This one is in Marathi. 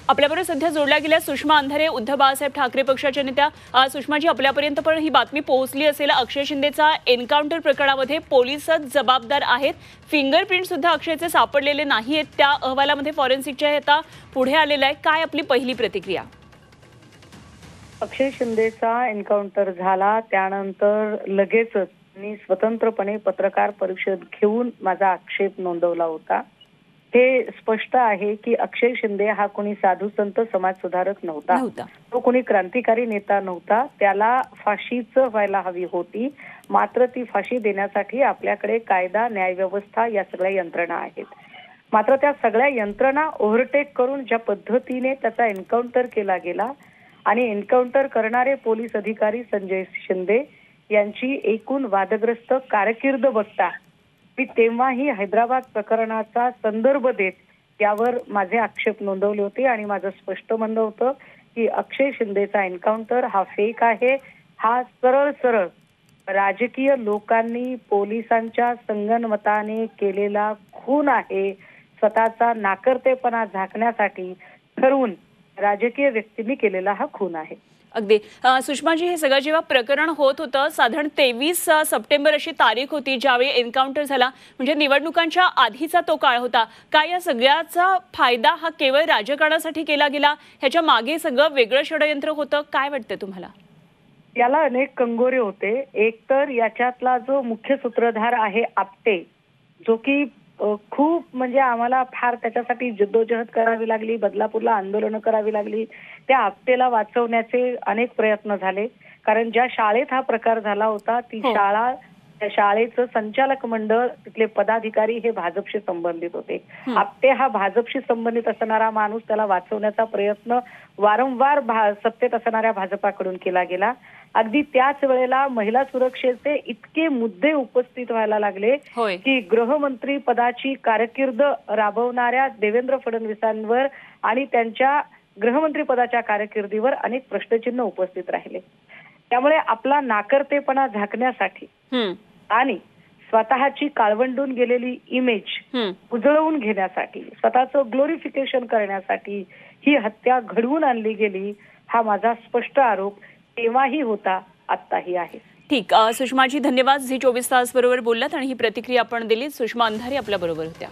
आपल्याबरोबर सध्या जोडल्या गेल्या सुषमा अंधारे, उद्धव बाळासाहेब ठाकरे पक्षाच्या नेत्या. सुषमाजी, आपल्यापर्यंत पण ही बातमी पोहोचली असेल, अक्षय शिंदेचा एन्काउंटर प्रकरणामध्ये पोलिसच जबाबदार आहेत. फिंगरप्रिंट सुद्धा अक्षयचे सापडलेले नाहीत. त्या अहवालामध्ये फॉरेन्सिकच्या आता पुढे आलेला आहे. काय आपली पहिली प्रतिक्रिया? अक्षय शिंदेचा एन्काउंटर झाला त्यानंतर लगेचच मी स्वतंत्रपणे पत्रकार परिषद घेऊन माझा आक्षेप नोंदवला होता. हे स्पष्ट आहे की अक्षय शिंदे हा कोणी साधू संत समाज सुधारक नव्हता. तो कोणी क्रांतिकारी नेता नव्हता. त्याला फाशीच व्हायला हवी होती. मात्र ती फाशी देण्यासाठी आपल्याकडे कायदा, न्यायव्यवस्था या सगळ्या यंत्रणा आहेत. मात्र त्या सगळ्या यंत्रणा ओव्हरटेक करून ज्या पद्धतीने त्याचा एन्काउंटर केला गेला आणि एन्काउंटर करणारे पोलीस अधिकारी संजय शिंदे यांची एकूण वादग्रस्त कारकीर्द बघता मी तेव्हाही हैदराबाद प्रकरणाचा संदर्भ देत यावर माझे आक्षेप नोंदवले होते आणि माझं स्पष्ट म्हणणं होतं की अक्षय शिंदेचा एन्काउंटर हा फेक आहे. हा सरळ सरळ राजकीय लोकांनी पोलिसांच्या संगनमताने केलेला खून आहे. स्वतःचा नाकर्तेपणा झाकण्यासाठी ठरवून राजकीय व्यक्तींनी केलेला हा खून आहे. अगदी सुषमाजी, हे सगळं जेव्हा प्रकरण होत होतं, साधारण 23 सप्टेंबर अशी तारीख होती ज्यावेळी एन्काउंटर झाला, म्हणजे निवडणुकांच्या आधीचा तो काळ होता. काय या सगळ्याचा फायदा हा केवळ राजकारणासाठी केला गेला? ह्याच्या मागे सगळं वेगळं षडयंत्र होतं? काय वाटतं तुम्हाला? याला अनेक कंगोरे होते. एक तर याच्यातला जो मुख्य सूत्रधार आहे आपटे, जो की खूप म्हणजे आम्हाला फार त्याच्यासाठी जद्दोजहद करावी लागली, बदलापूरला आंदोलनं करावी लागली. त्या आपटेला वाचवण्याचे अनेक प्रयत्न झाले. कारण ज्या शाळेत हा प्रकार झाला होता ती शाळा, त्या शाळेचं संचालक मंडळ, तिथले पदाधिकारी हे भाजपशी संबंधित होते. आपटे हा भाजपशी संबंधित असणारा माणूस, त्याला वाचवण्याचा प्रयत्न वारंवार सत्तेत असणाऱ्या भाजपाकडून केला गेला. अगदी त्याच वेळेला महिला सुरक्षेचे इतके मुद्दे उपस्थित व्हायला लागले की गृहमंत्री पदाची कारकीर्द राबवणाऱ्या देवेंद्र फडणवीसांवर आणि त्यांच्या गृहमंत्री पदाच्या कारकिर्दीवर अनेक प्रश्नचिन्ह उपस्थित राहिले. त्यामुळे आपला नाकर्तेपणा झाकण्यासाठी आणि स्वतःची काळवंडून गेलेली इमेज उजळवून घेण्यासाठी, स्वतःचं ग्लोरिफिकेशन करण्यासाठी ही हत्या घडवून आणली गेली. हा माझा स्पष्ट आरोप तेव्हाही होता, आत्ताही आहे. ठीक, सुषमाजी धन्यवाद. झी 24 तास बरोबर बोललात आणि ही प्रतिक्रिया आपण दिली. सुषमा अंधारे आपल्या बरोबर होत्या.